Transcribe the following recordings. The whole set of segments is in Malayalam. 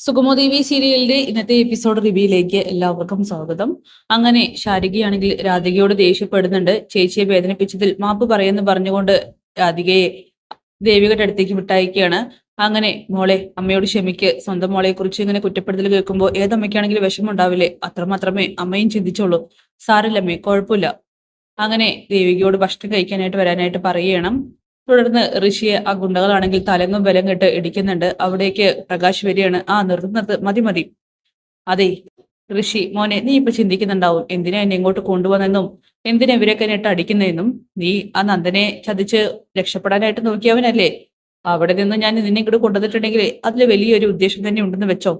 സുഗമോദേവി സീരിയലിന്റെ ഇന്നത്തെ എപ്പിസോഡ് റിവ്യൂയിലേക്ക് എല്ലാവർക്കും സ്വാഗതം. അങ്ങനെ ശാരികയാണെങ്കിൽ രാധികയോട് ദേഷ്യപ്പെടുന്നുണ്ട്. ചേച്ചിയെ വേദനിപ്പിച്ചതിൽ മാപ്പ് പറയുന്നു പറഞ്ഞുകൊണ്ട് രാധികയെ ദേവികയുടെ അടുത്തേക്ക് വിട്ടയക്കുകയാണ്. അങ്ങനെ മോളെ അമ്മയോട് ക്ഷമിക്ക്. സ്വന്തം മോളെ കുറിച്ച് ഇങ്ങനെ കുറ്റപ്പെടുത്തൽ കേൾക്കുമ്പോൾ ഏതമ്മയ്ക്കാണെങ്കിലും വിഷമം ഉണ്ടാവില്ലേ? അത്രമാത്രമേ അമ്മയും ചിന്തിച്ചോളൂ. സാരല്ലമ്മേ, കുഴപ്പമില്ല. അങ്ങനെ ദേവികയോട് ഭക്ഷണം കഴിക്കാനായിട്ട് വരാനായിട്ട് പറയുകയാണ്. തുടർന്ന് ഋഷിയെ ആ ഗുണ്ടകളാണെങ്കിൽ തലങ്ങും ബലം കെട്ട് ഇടിക്കുന്നുണ്ട്. അവിടേക്ക് പ്രകാശ് വരികയാണ്. നിർത്ത്, മതി മതി. അതെ ഋഷി മോനെ, നീ ഇപ്പൊ ചിന്തിക്കുന്നുണ്ടാവും എന്തിനാ എന്നെ ഇങ്ങോട്ട് കൊണ്ടുവന്നെന്നും എന്തിനാ ഇവരൊക്കെ എന്നെ ഇട്ട് അടിക്കുന്നതെന്നും. നീ ആ നന്ദനെ ചതിച്ച് രക്ഷപ്പെടാനായിട്ട് നോക്കിയവനല്ലേ? അവിടെ നിന്ന് ഞാൻ നിന്നെ ഇങ്ങോട്ട് കൊണ്ടുവന്നിട്ടുണ്ടെങ്കിൽ അതിൽ വലിയൊരു ഉദ്ദേശം തന്നെ ഉണ്ടെന്ന് വെച്ചോ.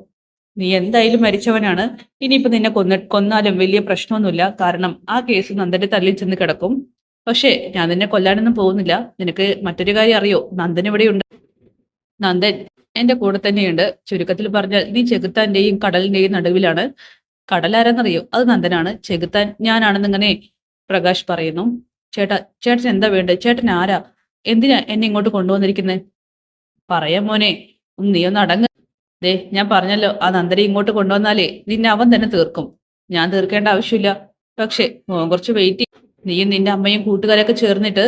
നീ എന്തായാലും മരിച്ചവനാണ്. ഇനിയിപ്പോ നിന്നെ കൊന്നാലും വലിയ പ്രശ്നമൊന്നുമില്ല. കാരണം ആ കേസ് നന്ദന്റെ തല്ലിൽ ചെന്ന് കിടക്കും. പക്ഷേ ഞാൻ നിന്നെ കൊല്ലാനൊന്നും പോകുന്നില്ല. നിനക്ക് മറ്റൊരു കാര്യം അറിയോ? നന്ദൻ ഇവിടെയുണ്ട്. നന്ദൻ എന്റെ കൂടെ തന്നെയുണ്ട്. ചുരുക്കത്തിൽ പറഞ്ഞാൽ നീ ചെകുത്താന്റെയും കടലിന്റെയും നടുവിലാണ്. കടലാരെന്നറിയോ? അത് നന്ദനാണ്. ചെകുത്താൻ ഞാനാണെന്നിങ്ങനെ പ്രകാശ് പറയുന്നു. ചേട്ടൻ എന്താ വേണ്ടത്? ചേട്ടൻ ആരാ? എന്തിനാ എന്നെ ഇങ്ങോട്ട് കൊണ്ടുവന്നിരിക്കുന്നത്? പറയാം മോനെ, നീ ഒന്ന് അടങ്ങ്. ദേ, ഞാൻ പറഞ്ഞല്ലോ, ആ നന്ദനെ ഇങ്ങോട്ട് കൊണ്ടുവന്നാലേ നിന്നെ അവൻ തന്നെ തീർക്കും. ഞാൻ തീർക്കേണ്ട ആവശ്യമില്ല. പക്ഷെ മോൻ കുറച്ച് വെയിറ്റ്. നീയും നിന്റെ അമ്മയും കൂട്ടുകാരൊക്കെ ചേർന്നിട്ട്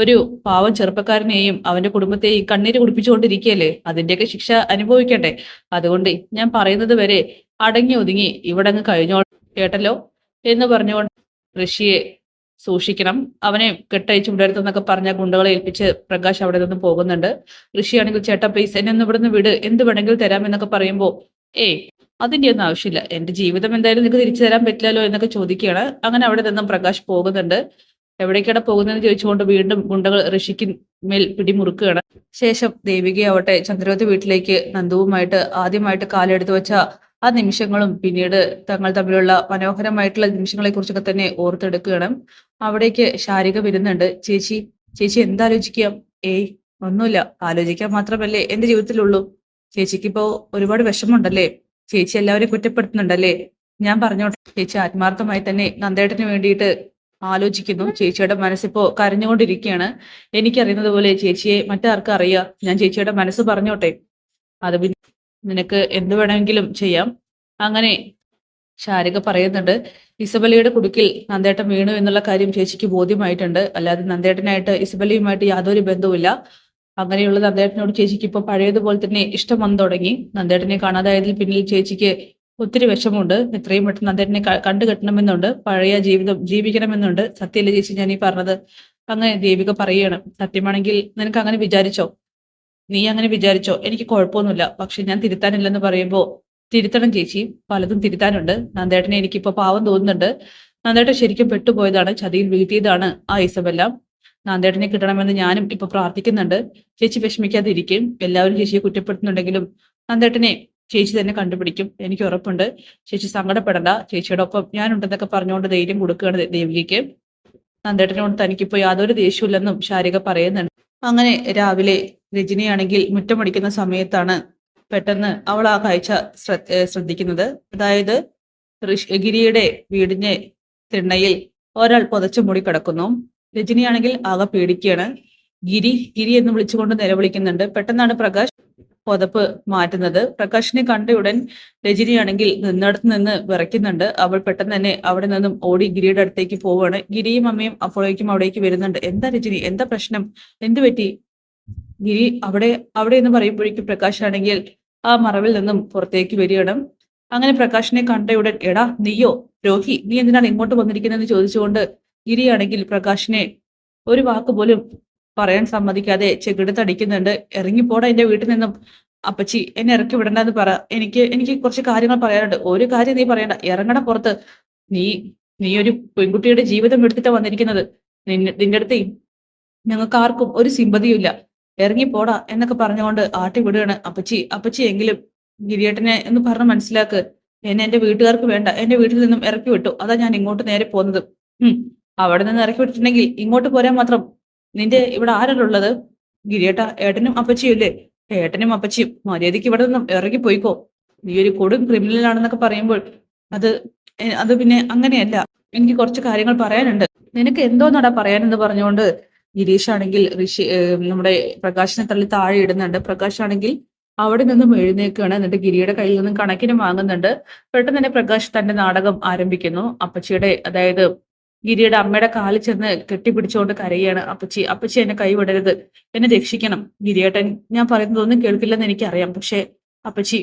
ഒരു പാവം ചെറുപ്പക്കാരനെയും അവന്റെ കുടുംബത്തെയും കണ്ണീര് കുടിപ്പിച്ചുകൊണ്ടിരിക്കുകയല്ലേ? അതിന്റെയൊക്കെ ശിക്ഷ അനുഭവിക്കട്ടെ. അതുകൊണ്ട് ഞാൻ പറയുന്നത് വരെ അടങ്ങി ഒതുങ്ങി ഇവിടെ അങ്ങ് കഴിഞ്ഞോ, കേട്ടല്ലോ എന്ന് പറഞ്ഞുകൊണ്ട് ഋഷിയെ സൂക്ഷിക്കണം, അവനെ കെട്ടയച്ചു വിടരുതെന്നൊക്കെ പറഞ്ഞ ഗുണ്ടകളെ ഏൽപ്പിച്ച് പ്രകാശ് അവിടെ നിന്ന് പോകുന്നുണ്ട്. ഋഷിയാണെങ്കിൽ ചേട്ടാ പ്ലീസ് എന്നെ ഒന്ന് ഇവിടുന്ന് വിട്, എന്ത് വേണമെങ്കിലും തരാമെന്നൊക്കെ പറയുമ്പോൾ അതിന്റെ ഒന്നും ആവശ്യമില്ല, എന്റെ ജീവിതം എന്തായാലും നിനക്ക് തിരിച്ചു തരാൻ പറ്റില്ലല്ലോ എന്നൊക്കെ ചോദിക്കുകയാണ്. അങ്ങനെ അവിടെ നിന്നും പ്രകാശ് പോകുന്നുണ്ട്. എവിടേക്കാണ് പോകുന്നതെന്ന് ചോദിച്ചുകൊണ്ട് വീണ്ടും ഗുണ്ടകൾ ഋഷിക്ക് മേൽ പിടിമുറുക്കുകയാണ്. ശേഷം ദേവികയാവട്ടെ ചന്ദ്രവതി വീട്ടിലേക്ക് നന്ദുവുമായിട്ട് ആദ്യമായിട്ട് കാലെടുത്ത് വെച്ച ആ നിമിഷങ്ങളും പിന്നീട് തങ്ങൾ തമ്മിലുള്ള മനോഹരമായിട്ടുള്ള നിമിഷങ്ങളെ കുറിച്ചൊക്കെ തന്നെ ഓർത്തെടുക്കുകയാണ്. അവിടേക്ക് ശാരിക വരുന്നുണ്ട്. ചേച്ചി ചേച്ചി എന്താലോചിക്കുക? ഒന്നുമില്ല, ആലോചിക്കാൻ മാത്രമല്ലേ എന്റെ ജീവിതത്തിലുള്ളൂ. ചേച്ചിക്ക് ഇപ്പോ ഒരുപാട് വിഷമമുണ്ടല്ലേ? ചേച്ചി എല്ലാവരെയും കുറ്റപ്പെടുത്തുന്നുണ്ടല്ലേ? ഞാൻ പറഞ്ഞോട്ടെ, ചേച്ചി ആത്മാർത്ഥമായി തന്നെ നന്ദേട്ടന് വേണ്ടിയിട്ട് ആലോചിക്കുന്നു. ചേച്ചിയുടെ മനസ്സിപ്പോ കരഞ്ഞുകൊണ്ടിരിക്കുകയാണ്. എനിക്കറിയുന്നത് പോലെ ചേച്ചിയെ മറ്റാർക്കും അറിയാം. ഞാൻ ചേച്ചിയുടെ മനസ്സ് പറഞ്ഞോട്ടെ? അത് പിന്നെ നിനക്ക് എന്ത് വേണമെങ്കിലും ചെയ്യാം. അങ്ങനെ ശാരിക പറയുന്നുണ്ട്. ഇസബലയുടെ കുടുക്കിൽ നന്ദേട്ടൻ വീണു എന്നുള്ള കാര്യം ചേച്ചിക്ക് ബോധ്യമായിട്ടുണ്ട്. അല്ലാതെ നന്ദേട്ടനായിട്ട് ഇസബലയുമായിട്ട് യാതൊരു ബന്ധവുമില്ല. അങ്ങനെയുള്ള നന്ദേട്ടനോട് ചേച്ചിക്ക് ഇപ്പൊ പഴയതുപോലെ തന്നെ ഇഷ്ടം വന്നു തുടങ്ങി. നന്ദേട്ടനെ കാണാതായതിൽ പിന്നിൽ ചേച്ചിക്ക് ഒത്തിരി വിഷമമുണ്ട്. എത്രയും പെട്ടെന്ന് നന്ദേട്ടനെ കണ്ടു കെട്ടണമെന്നുണ്ട്. പഴയ ജീവിതം ജീവിക്കണമെന്നുണ്ട്. സത്യല്ലേ ചേച്ചി ഞാൻ ഈ പറഞ്ഞത്? അങ്ങനെ ദേവിക പറയുകയാണ്. സത്യമാണെങ്കിൽ നിനക്ക് അങ്ങനെ വിചാരിച്ചോ? നീ അങ്ങനെ വിചാരിച്ചോ? എനിക്ക് കുഴപ്പമൊന്നുമില്ല. പക്ഷെ ഞാൻ തിരുത്താനില്ലെന്ന് പറയുമ്പോ തിരുത്തണം ചേച്ചി, പലതും തിരുത്താനുണ്ട്. നന്ദേട്ടനെ എനിക്കിപ്പോ പാവം തോന്നുന്നുണ്ട്. നന്ദേട്ടൻ ശരിക്കും പെട്ടുപോയതാണ്, ചതിയിൽ വീഴ്ത്തിയതാണ് ആ ഇസബെല്ല. നന്ദേട്ടനെ കിട്ടണമെന്ന് ഞാനും ഇപ്പൊ പ്രാർത്ഥിക്കുന്നുണ്ട്. ചേച്ചി വിഷമിക്കാതിരിക്കും. എല്ലാവരും ചേച്ചിയെ കുറ്റപ്പെടുത്തുന്നുണ്ടെങ്കിലും നന്ദേട്ടനെ ചേച്ചി തന്നെ കണ്ടുപിടിക്കും, എനിക്ക് ഉറപ്പുണ്ട്. ചേച്ചി സങ്കടപ്പെടണ്ട, ചേച്ചിയുടെ ഒപ്പം ഞാനുണ്ടെന്നൊക്കെ പറഞ്ഞുകൊണ്ട് ധൈര്യം കൊടുക്കുകയാണ് ദേവികയ്ക്ക്. നന്ദേട്ടനോട് തനിക്കിപ്പോ യാതൊരു ദേഷ്യമില്ലെന്നും ശാരിക പറയുന്നുണ്ട്. അങ്ങനെ രാവിലെ രജനിയാണെങ്കിൽ മുറ്റമടിക്കുന്ന സമയത്താണ് പെട്ടെന്ന് അവൾ ആ കാഴ്ച ശ്രദ്ധിക്കുന്നത്. അതായത് ഗിരിയുടെ വീടിന്റെ തിണ്ണയിൽ ഒരാൾ പുതച്ചു മൂടി കിടക്കുന്നു. രജനിയാണെങ്കിൽ ആകെ പേടിക്കുകയാണ്. ഗിരി ഗിരി എന്ന് വിളിച്ചുകൊണ്ട് നിലവിളിക്കുന്നുണ്ട്. പെട്ടെന്നാണ് പ്രകാശ് പുതപ്പ് മാറ്റുന്നത്. പ്രകാശിനെ കണ്ടയുടൻ രജനിയാണെങ്കിൽ നിന്നിടത്ത് നിന്ന് വിറയ്ക്കുന്നുണ്ട്. അവൾ പെട്ടെന്ന് തന്നെ അവിടെ നിന്നും ഓടി ഗിരിയുടെ അടുത്തേക്ക് പോവുകയാണ്. ഗിരിയും അമ്മയും അപ്പോഴേക്കും അവിടേക്ക് വരുന്നുണ്ട്. എന്താ രജനി, എന്താ പ്രശ്നം, എന്തു പറ്റി? ഗിരി അവിടെ അവിടെ എന്ന് പറയുമ്പോഴേക്കും പ്രകാശ് ആണെങ്കിൽ ആ മറവിൽ നിന്നും പുറത്തേക്ക് വരികയാണ്. അങ്ങനെ പ്രകാശിനെ കണ്ടയുടൻ എടാ നീയോ രോഹി, നീ എന്തിനാണ് ഇങ്ങോട്ട് വന്നിരിക്കുന്നതെന്ന് ചോദിച്ചുകൊണ്ട് ഗിരിയാണെങ്കിൽ പ്രകാശിനെ ഒരു വാക്ക് പോലും പറയാൻ സമ്മതിക്കാതെ ചെകിടത്തടിക്കുന്നുണ്ട്. ഇറങ്ങിപ്പോടാ എന്റെ വീട്ടിൽ നിന്നും. അപ്പച്ചി എന്നെ ഇറക്കി വിടണ്ടെന്ന് പറ. എനിക്ക് എനിക്ക് കുറച്ച് കാര്യങ്ങൾ പറയാനുണ്ട്. ഒരു കാര്യം നീ പറയണ്ട, ഇറങ്ങട പുറത്ത്. നീ നീ ഒരു പെൺകുട്ടിയുടെ ജീവിതം എടുത്തിട്ടാ വന്നിരിക്കുന്നത്. നിന്റെ അടുത്ത് ഞങ്ങൾക്ക് ആർക്കും ഒരു സിമ്പതിയും ഇല്ല. ഇറങ്ങിപ്പോടാ എന്നൊക്കെ പറഞ്ഞുകൊണ്ട് ആട്ടി വിടുകയാണ്. അപ്പച്ചി അപ്പച്ചി എങ്കിലും ഗിരിയേട്ടനെ എന്ന് പറഞ്ഞ് മനസ്സിലാക്ക്. എന്നെ എന്റെ വീട്ടുകാർക്ക് വേണ്ട. എന്റെ വീട്ടിൽ നിന്നും ഇറക്കി വിട്ടു, അതാ ഞാൻ ഇങ്ങോട്ട് നേരെ പോകുന്നത്. അവിടെ നിന്ന് ഇറക്കി വിട്ടിട്ടുണ്ടെങ്കിൽ ഇങ്ങോട്ട് പോരാൻ മാത്രം നിന്റെ ഇവിടെ ആരാളുള്ളത്? ഗിരിയേട്ട, ഏട്ടനും അപ്പച്ചിയും ഇല്ലേ? ഏട്ടനും അപ്പച്ചിയും മര്യാദയ്ക്ക് ഇവിടെ നിന്നും ഇറങ്ങി പോയിക്കോ. നീ ഒരു കൊടും ക്രിമിനൽ ആണെന്നൊക്കെ പറയുമ്പോൾ അത് അത് പിന്നെ അങ്ങനെയല്ല. എനിക്ക് കുറച്ച് കാര്യങ്ങൾ പറയാനുണ്ട്. നിനക്ക് എന്തോന്നാടാ പറയാനെന്ന് പറഞ്ഞുകൊണ്ട് ഗിരീഷ് ആണെങ്കിൽ നമ്മുടെ പ്രകാശിനെ തള്ളി താഴെ ഇടുന്നുണ്ട്. പ്രകാശ് ആണെങ്കിൽ അവിടെ നിന്നും എഴുന്നേൽക്കുകയാണ്. എന്നിട്ട് ഗിരിയുടെ കയ്യിൽ നിന്നും കണക്കിന് വാങ്ങുന്നുണ്ട്. പെട്ടെന്ന് തന്നെ പ്രകാശ് തന്റെ നാടകം ആരംഭിക്കുന്നു. അപ്പച്ചിയുടെ അതായത് ഗിരിയുടെ അമ്മയുടെ കാലിൽ ചെന്ന് കെട്ടിപ്പിടിച്ചുകൊണ്ട് കരയാണ്. അപ്പച്ചി അപ്പച്ചി എന്നെ കൈവിടരുത്, എന്നെ രക്ഷിക്കണം. ഗിരിയേട്ടൻ ഞാൻ പറയുന്നതൊന്നും കേൾക്കില്ലെന്ന് എനിക്കറിയാം. പക്ഷേ അപ്പച്ചി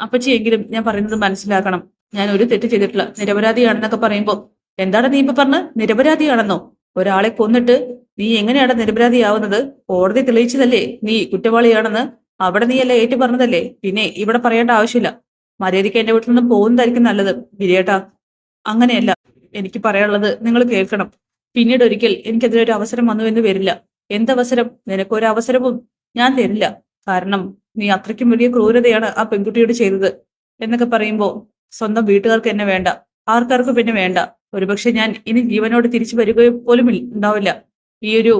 അപ്പച്ചി എങ്കിലും ഞാൻ പറയുന്നത് മനസ്സിലാക്കണം. ഞാൻ ഒരു തെറ്റ് ചെയ്തിട്ടില്ല, നിരപരാധിയാണെന്നൊക്കെ പറയുമ്പോ എന്താണ് നീ ഇപ്പൊ പറഞ്ഞ്? നിരപരാധിയാണെന്നോ? ഒരാളെ കൊന്നിട്ട് നീ എങ്ങനെയാണ് നിരപരാധിയാവുന്നത്? കോടതി തെളിയിച്ചതല്ലേ നീ കുറ്റവാളിയാണെന്ന്. അവിടെ നീയല്ലേ ഏറ്റു പറഞ്ഞതല്ലേ, പിന്നെ ഇവിടെ പറയേണ്ട ആവശ്യമില്ല. മര്യാദയ്ക്ക് എന്റെ വീട്ടിൽ നിന്ന് പോകുന്നതായിരിക്കും നല്ലത്. ഗിരിയേട്ടാ, അങ്ങനെയല്ല. എനിക്ക് പറയാനുള്ളത് നിങ്ങൾ കേൾക്കണം. പിന്നീട് ഒരിക്കൽ എനിക്കെതിരെ ഒരു അവസരം വന്നു എന്ന് വരില്ല. എന്തവസരം? നിനക്കൊരു അവസരവും ഞാൻ തരില്ല. കാരണം നീ അത്രയ്ക്കും വലിയ ക്രൂരതയാണ് ആ പെൺകുട്ടിയോട് ചെയ്തത് എന്നൊക്കെ പറയുമ്പോ സ്വന്തം വീട്ടുകാർക്ക് എന്നെ വേണ്ട, ആർക്കാർക്കും പിന്നെ വേണ്ട. ഒരുപക്ഷെ ഞാൻ ഇനി ജീവനോട് തിരിച്ചു വരികയോ പോലും ഉണ്ടാവില്ല. ഈ ഒരു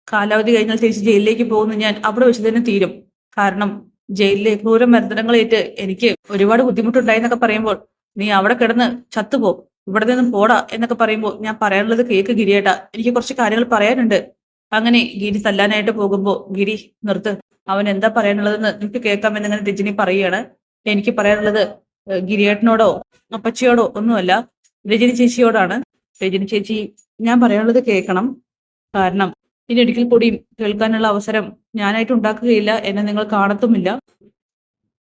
കാലാവധി കഴിഞ്ഞാൽ തിരിച്ച് ജയിലിലേക്ക് പോകുന്ന ഞാൻ അവിടെ വെച്ച് തന്നെ തീരും. കാരണം ജയിലിലെ ക്രൂര മർദ്ദനങ്ങളേറ്റ് എനിക്ക് ഒരുപാട് ബുദ്ധിമുട്ടുണ്ടായി എന്നൊക്കെ പറയുമ്പോൾ നീ അവിടെ കിടന്ന് ചത്തുപോ, ഇവിടെ നിന്നും പോടാ എന്നൊക്കെ പറയുമ്പോൾ ഞാൻ പറയാനുള്ളത് കേക്ക് ഗിരിയേട്ടാ, എനിക്ക് കുറച്ച് കാര്യങ്ങൾ പറയാനുണ്ട്. അങ്ങനെ ഗിരി തല്ലാനായിട്ട് പോകുമ്പോ ഗിരി നിർത്ത്, അവൻ എന്താ പറയാനുള്ളതെന്ന് നിനക്ക് കേൾക്കാമെന്നിങ്ങനെ രജനി പറയുകയാണ്. എനിക്ക് പറയാനുള്ളത് ഗിരിയേട്ടനോടോ അപ്പച്ചിയോടോ ഒന്നുമല്ല, രജനി ചേച്ചിയോടാണ്. രജനി ചേച്ചി, ഞാൻ പറയാനുള്ളത് കേൾക്കണം. കാരണം ഇനി ഒരിക്കൽ കൂടി കേൾക്കാനുള്ള അവസരം ഞാനായിട്ട് ഉണ്ടാക്കുകയില്ല, എന്നെ നിങ്ങൾ കാണത്തുമില്ല.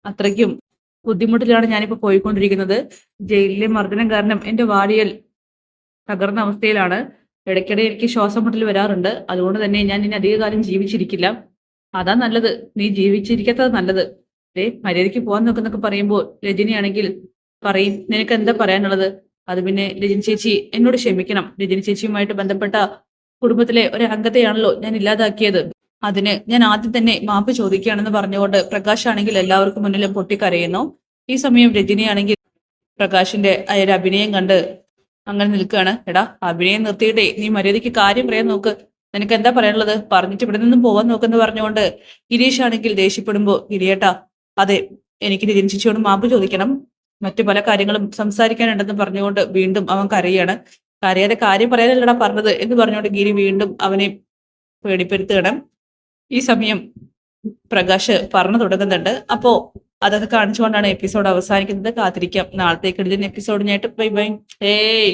അത്രയ്ക്കും ബുദ്ധിമുട്ടിലാണ് ഞാനിപ്പോ പോയിക്കൊണ്ടിരിക്കുന്നത്. ജയിലിലെ മർദ്ദനം കാരണം എന്റെ വാരിയൽ തകർന്ന അവസ്ഥയിലാണ്. ഇടയ്ക്കിടെ എനിക്ക് ശ്വാസം മുട്ടൽ വരാറുണ്ട്. അതുകൊണ്ട് തന്നെ ഞാൻ ഇനി അധികകാലം ജീവിച്ചിരിക്കില്ല. അതാ നല്ലത്, നീ ജീവിച്ചിരിക്കാത്തത് നല്ലത്. മര്യാദയ്ക്ക് പോകാൻ നോക്കുന്നൊക്കെ പറയുമ്പോൾ രജനിയാണെങ്കിൽ പറയും, നിനക്ക് എന്താ പറയാനുള്ളത്? അത് പിന്നെ രജനി ചേച്ചി എന്നോട് ക്ഷമിക്കണം. രജനി ചേച്ചിയുമായിട്ട് ബന്ധപ്പെട്ട കുടുംബത്തിലെ ഒരു അംഗത്തെയാണല്ലോ ഞാൻ ഇല്ലാതാക്കിയത്. അതിന് ഞാൻ ആദ്യം തന്നെ മാപ്പ് ചോദിക്കുകയാണെന്ന് പറഞ്ഞുകൊണ്ട് പ്രകാശ് ആണെങ്കിൽ എല്ലാവർക്കും മുന്നിലും പൊട്ടിക്കരയുന്നു. ഈ സമയം രജനിയാണെങ്കിൽ പ്രകാശിന്റെ ആ ഒരു അഭിനയം കണ്ട് അങ്ങനെ നിൽക്കുകയാണ്. എടാ, അഭിനയം നിർത്തിയിട്ടേ നീ മര്യാദയ്ക്ക് കാര്യം പറയാൻ നോക്ക്. നിനക്ക് എന്താ പറയാനുള്ളത്? പറഞ്ഞിട്ട് ഇവിടെ നിന്നും പോവാൻ നോക്കെന്ന് പറഞ്ഞുകൊണ്ട് ഗിരീഷ് ആണെങ്കിൽ ദേഷ്യപ്പെടുമ്പോ ഗിരിയേട്ടാ, അതെ, എനിക്ക് രജനി ചേച്ചിയോട് മാപ്പ് ചോദിക്കണം, മറ്റു പല കാര്യങ്ങളും സംസാരിക്കാനുണ്ടെന്ന് പറഞ്ഞുകൊണ്ട് വീണ്ടും അവൻ കരയാണ്. കരയാതെ കാര്യം പറയാനല്ലടാ പറഞ്ഞത് എന്ന് പറഞ്ഞുകൊണ്ട് ഗിരി വീണ്ടും അവനെ പേടിപ്പെടുത്തുകയാണ്. ഈ സമയം പ്രകാശ് പറഞ്ഞു തുടങ്ങുന്നുണ്ട്. അപ്പോ അതൊക്കെ കാണിച്ചുകൊണ്ടാണ് എപ്പിസോഡ് അവസാനിക്കുന്നത്. കാത്തിരിക്കാം നാളത്തേക്ക് എപ്പിസോഡിനായിട്ട്. Bye bye. ഏയ്